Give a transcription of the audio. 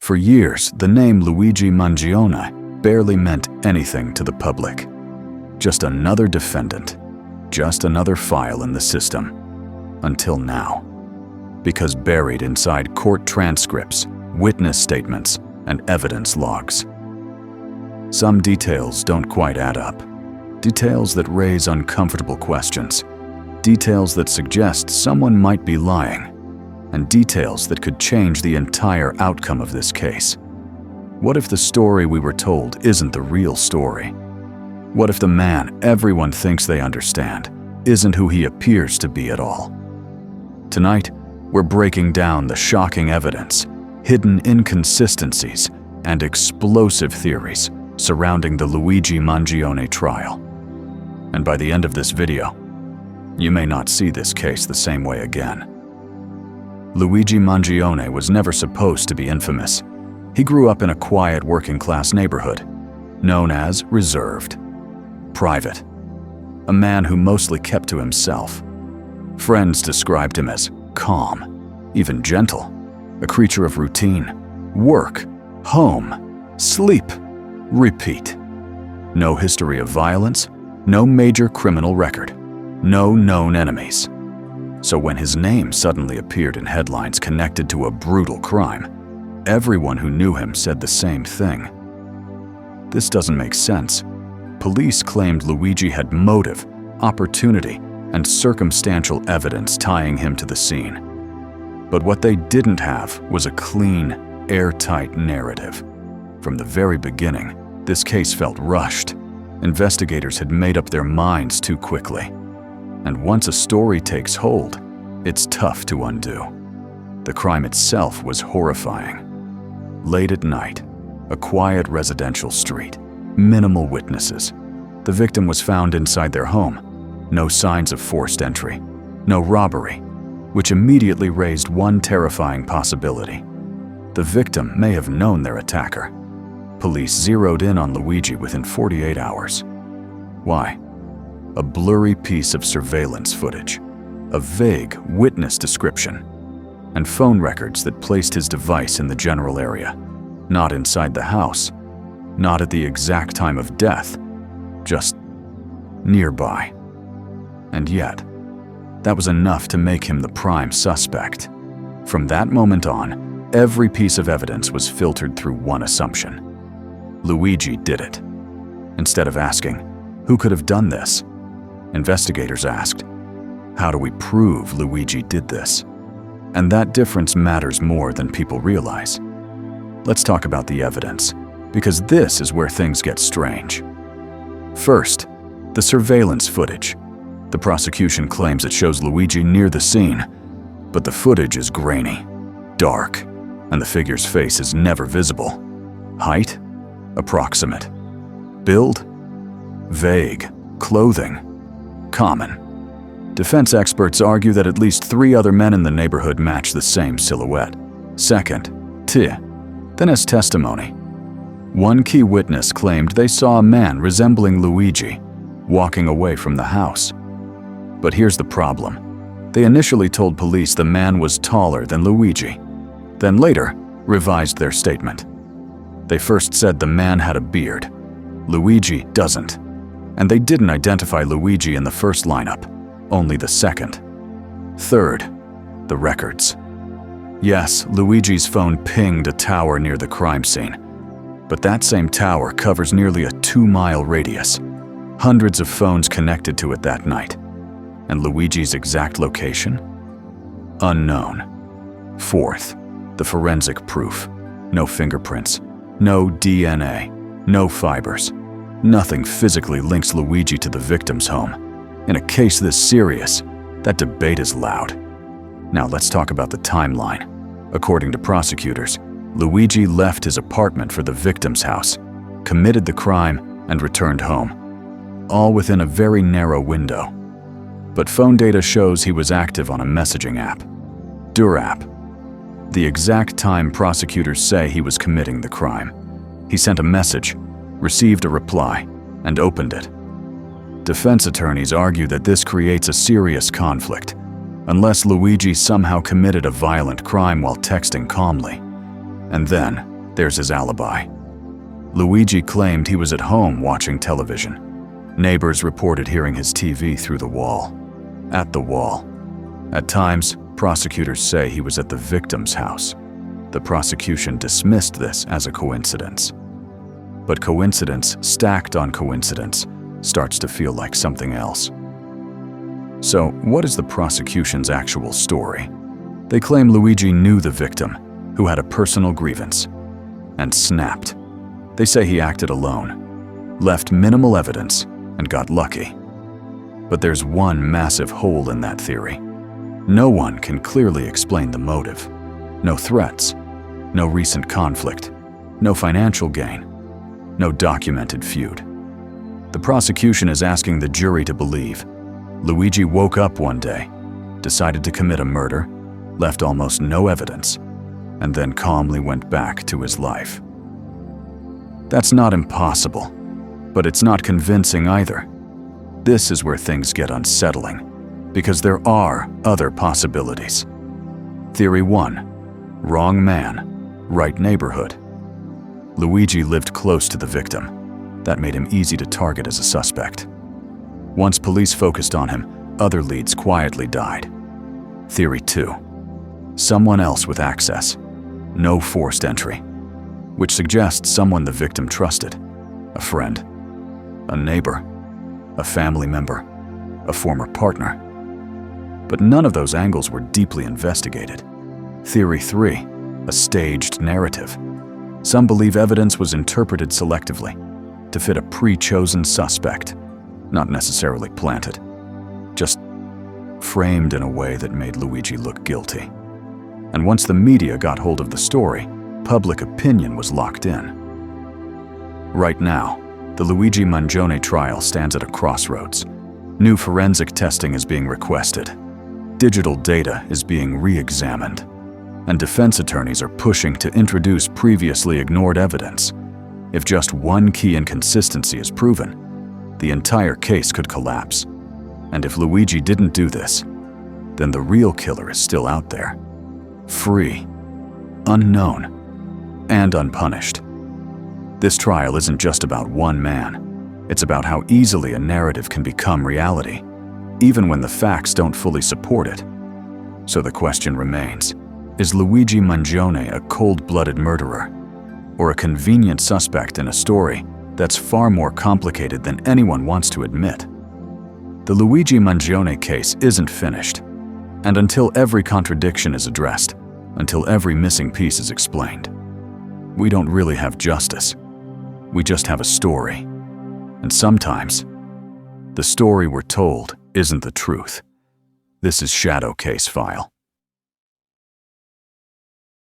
For years, the name Luigi Mangione barely meant anything to the public. Just another defendant, just another file in the system. Until now. Because buried inside court transcripts, witness statements, and evidence logs. Some details don't quite add up. Details that raise uncomfortable questions. Details that suggest someone might be lying. And details that could change the entire outcome of this case. What if the story we were told isn't the real story? What if the man everyone thinks they understand isn't who he appears to be at all? Tonight, we're breaking down the shocking evidence, hidden inconsistencies, and explosive theories surrounding the Luigi Mangione trial. And by the end of this video, you may not see this case the same way again. Luigi Mangione was never supposed to be infamous. He grew up in a quiet working-class neighborhood, known as reserved, private, a man who mostly kept to himself. Friends described him as calm, even gentle, a creature of routine, work, home, sleep, repeat. No history of violence, no major criminal record, no known enemies. So when his name suddenly appeared in headlines connected to a brutal crime, everyone who knew him said the same thing. This doesn't make sense. Police claimed Luigi had motive, opportunity, and circumstantial evidence tying him to the scene. But what they didn't have was a clean, airtight narrative. From the very beginning, this case felt rushed. Investigators had made up their minds too quickly. And once a story takes hold, it's tough to undo. The crime itself was horrifying. Late at night, a quiet residential street, minimal witnesses. The victim was found inside their home. No signs of forced entry, no robbery, which immediately raised one terrifying possibility. The victim may have known their attacker. Police zeroed in on Luigi within 48 hours. Why? A blurry piece of surveillance footage, a vague witness description, and phone records that placed his device in the general area, not inside the house, not at the exact time of death, just nearby. And yet, that was enough to make him the prime suspect. From that moment on, every piece of evidence was filtered through one assumption. Luigi did it. Instead of asking, who could have done this? Investigators asked, how do we prove Luigi did this? And that difference matters more than people realize. Let's talk about the evidence, because this is where things get strange. First, the surveillance footage. The prosecution claims it shows Luigi near the scene, but the footage is grainy, dark, and the figure's face is never visible. Height? Approximate. Build? Vague. Clothing? Common. Defense experts argue that at least 3 other men in the neighborhood match the same silhouette. Second, then as testimony. One key witness claimed they saw a man resembling Luigi walking away from the house. But here's the problem. They initially told police the man was taller than Luigi, then later revised their statement. They first said the man had a beard. Luigi doesn't. And they didn't identify Luigi in the first lineup, only the second. Third, the records. Yes, Luigi's phone pinged a tower near the crime scene, but that same tower covers nearly a 2-mile radius. Hundreds of phones connected to it that night. And Luigi's exact location? Unknown. Fourth, the forensic proof. No fingerprints, no DNA, no fibers. Nothing physically links Luigi to the victim's home. In a case this serious, that debate is loud. Now let's talk about the timeline. According to prosecutors, Luigi left his apartment for the victim's house, committed the crime, and returned home, all within a very narrow window. But phone data shows he was active on a messaging app, Durap. The exact time prosecutors say he was committing the crime. He sent a message, received a reply, and opened it. Defense attorneys argue that this creates a serious conflict, unless Luigi somehow committed a violent crime while texting calmly. And then, There's his alibi. Luigi claimed he was at home watching television. Neighbors reported hearing his TV through the wall. At the wall. At times, prosecutors say he was at the victim's house. The prosecution dismissed this as a coincidence. But coincidence stacked on coincidence starts to feel like something else. So, what is the prosecution's actual story? They claim Luigi knew the victim, who had a personal grievance, and snapped. They say he acted alone, left minimal evidence, and got lucky. But there's one massive hole in that theory. No one can clearly explain the motive. No threats, no recent conflict, no financial gain, no documented feud. The prosecution is asking the jury to believe Luigi woke up one day, decided to commit a murder, left almost no evidence, and then calmly went back to his life. That's not impossible, but it's not convincing either. This is where things get unsettling, because there are other possibilities. Theory 1. Wrong man, right neighborhood. Luigi lived close to the victim. That made him easy to target as a suspect. Once police focused on him, other leads quietly died. Theory 2. Someone else with access. No forced entry. Which suggests someone the victim trusted. A friend. A neighbor. A family member. A former partner. But none of those angles were deeply investigated. Theory 3. A staged narrative. Some believe evidence was interpreted selectively to fit a pre-chosen suspect, not necessarily planted, just framed in a way that made Luigi look guilty. And once the media got hold of the story, public opinion was locked in. Right now, the Luigi Mangione trial stands at a crossroads. New forensic testing is being requested. Digital data is being re-examined. And defense attorneys are pushing to introduce previously ignored evidence. If just one key inconsistency is proven, the entire case could collapse. And if Luigi didn't do this, then the real killer is still out there. Free, unknown, and unpunished. This trial isn't just about one man. It's about how easily a narrative can become reality, even when the facts don't fully support it. So the question remains, is Luigi Mangione a cold-blooded murderer, or a convenient suspect in a story that's far more complicated than anyone wants to admit? The Luigi Mangione case isn't finished, and until every contradiction is addressed, until every missing piece is explained, we don't really have justice. We just have a story. And sometimes, the story we're told isn't the truth. This is Shadow Case File.